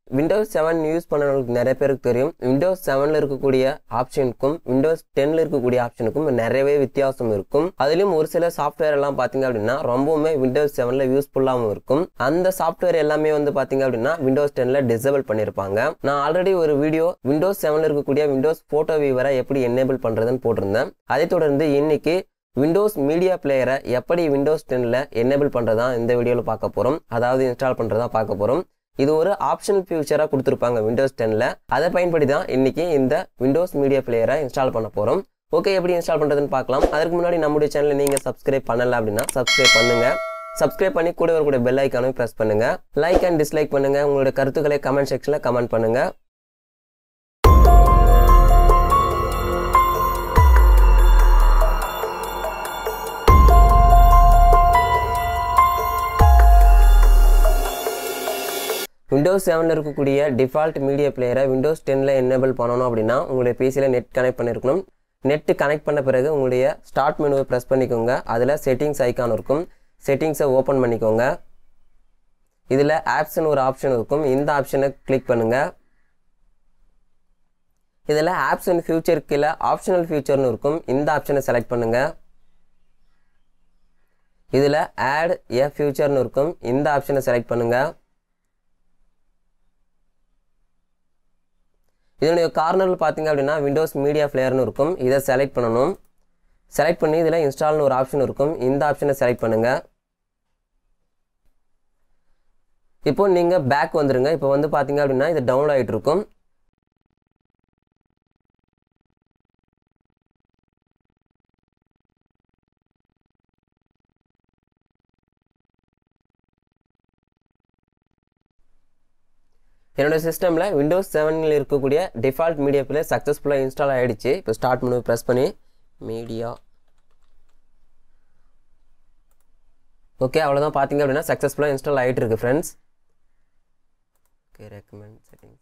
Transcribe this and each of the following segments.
Windows 7 use பண்ணவங்களுக்கு நிறைய பேருக்கு தெரியும். Windows 7ல இருக்கக்கூடிய ஆப்ஷனுக்கும் Windows 10ல இருக்கக்கூடிய ஆப்ஷனுக்கும் நிறையவே வித்தியாசம் இருக்கும். அதிலும் ஒரு சில சாஃப்ட்வேர் எல்லாம் பாத்தீங்க அப்படின்னா ரொம்பவுமே Windows 7ல யூஸ்ஃபுல்லாகவும் இருக்கும். அந்த சாஃப்ட்வேர் எல்லாமே வந்து பாத்தீங்க அப்படின்னா Windows 10ல டிசேபிள் பண்ணிருப்பாங்க. நான் ஆல்ரெடி ஒரு வீடியோ Windows 7ல இருக்கக்கூடிய Windows Photo Viewer எப்படி எனேபிள் பண்றதுன்னு போட்டிருந்தேன். அதை தொடர்ந்து இன்னைக்கு Windows Media Player எப்படி Windows 10ல எனேபிள் பண்றதா இந்த வீடியோல பார்க்க போறோம். அதாவது இன்ஸ்டால் பண்றதா பார்க்க போறோம். இது ஒரு ஆப்ஷனல் ஃபியூச்சரா கொடுத்திருப்பாங்க Windows 10ல. அதை பயன்படுத்தி தான் இன்னைக்கு இந்த Windows Media Player இன்ஸ்டால் பண்ண போறோம். ஓகே, எப்படி இன்ஸ்டால் பண்றதுன்னு பார்க்கலாம். அதுக்கு முன்னாடி நம்மளுடைய சேனலை நீங்க சப்ஸ்கிரைப் பண்ணல அப்படின்னா சப்ஸ்கிரைப் பண்ணுங்க. சப்ஸ்கிரைப் பண்ணி கூட வரக்கூடிய பெல் ஐகானையும் பிரஸ் பண்ணுங்க. லைக் அண்ட் டிஸ்லைக் பண்ணுங்க. உங்களுடைய கருத்துக்களை கமெண்ட் செக்ஷன்ல கமெண்ட் பண்ணுங்க. Windows 7ல இருக்கக்கூடிய டிஃபால்ட் மீடியா பிளேயரை Windows 10ல எனேபிள் பண்ணணும் அப்படின்னா உங்களுடைய பிசியில் நெட் கனெக்ட் பண்ணிருக்கணும். நெட் கனெக்ட் பண்ண பிறகு உங்களுடைய ஸ்டார்ட் மெனுவை பிரஸ் பண்ணிக்கோங்க. அதில் செட்டிங்ஸ் ஐகான் இருக்கும். செட்டிங்ஸை ஓப்பன் பண்ணிக்கோங்க. இதில் ஆப்ஸ்னு ஒரு ஆப்ஷன் இருக்கும். இந்த ஆப்ஷனை கிளிக் பண்ணுங்க. இதில் ஆப்ஸ் அண்ட் ஃபியூச்சர் கீழே ஆப்ஷனல் ஃபியூச்சர்னு இருக்கும். இந்த ஆப்ஷனை செலக்ட் பண்ணுங்க. இதில் ஆட் எ ஃபியூச்சர்னு இருக்கும். இந்த ஆப்ஷனை செலக்ட் பண்ணுங்க. இதனுடைய கார்னரில் பார்த்தீங்க அப்படின்னா விண்டோஸ் மீடியா பிளேயர்னு இருக்கும். இதை செலக்ட் பண்ணணும். செலக்ட் பண்ணி இதில் இன்ஸ்டால்னு ஒரு ஆப்ஷன் இருக்கும். இந்த ஆப்ஷனை செலக்ட் பண்ணுங்க. இப்போ நீங்கள் பேக் வந்துருங்க. இப்போ வந்து பார்த்தீங்க அப்படின்னா இது டவுன்லோட் ஆகிட்டு இருக்கும். என்னோட சிஸ்டமில் Windows 7ல் இருக்கக்கூடிய டிஃபால்ட் மீடியா பிளேயர் சக்ஸஸ்ஃபுல்லாக இன்ஸ்டால் ஆகிடுச்சு. இப்போ ஸ்டார்ட் மெனு ப்ரெஸ் பண்ணி மீடியா, ஓகே, அவ்வளோதான். பார்த்தீங்க அப்படின்னா சக்ஸஸ்ஃபுல்லாக இன்ஸ்டால் ஆகிட்டு இருக்கு friends. Okay, recommend setting.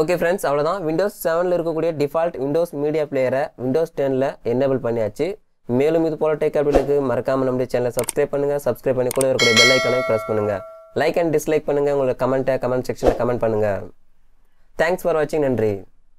Okay friends, அவ்வளோதான். Windows 7ல் இருக்கக்கூடிய டிஃபால்ட் Windows மீடியா பிளேயரை Windows 10ல் எனேபிள் பண்ணியாச்சு. மேலும் இது போல டெக் அப்டேட்டுக்கு மறக்காம நம்முடைய சேனலை சப்ஸ்கிரைப் பண்ணுங்க. சப்ஸ்கிரைப் பண்ணி கூட இருக்கக்கூடிய பெல் ஐகானை பிரஸ் பண்ணுங்க. லைக் அண்ட் டிஸ்லைக் பண்ணுங்க. உங்களோட கமெண்ட் செக்ஷன்ல கமெண்ட் பண்ணுங்க. தேங்க்ஸ் ஃபார் வாட்சிங். நன்றி.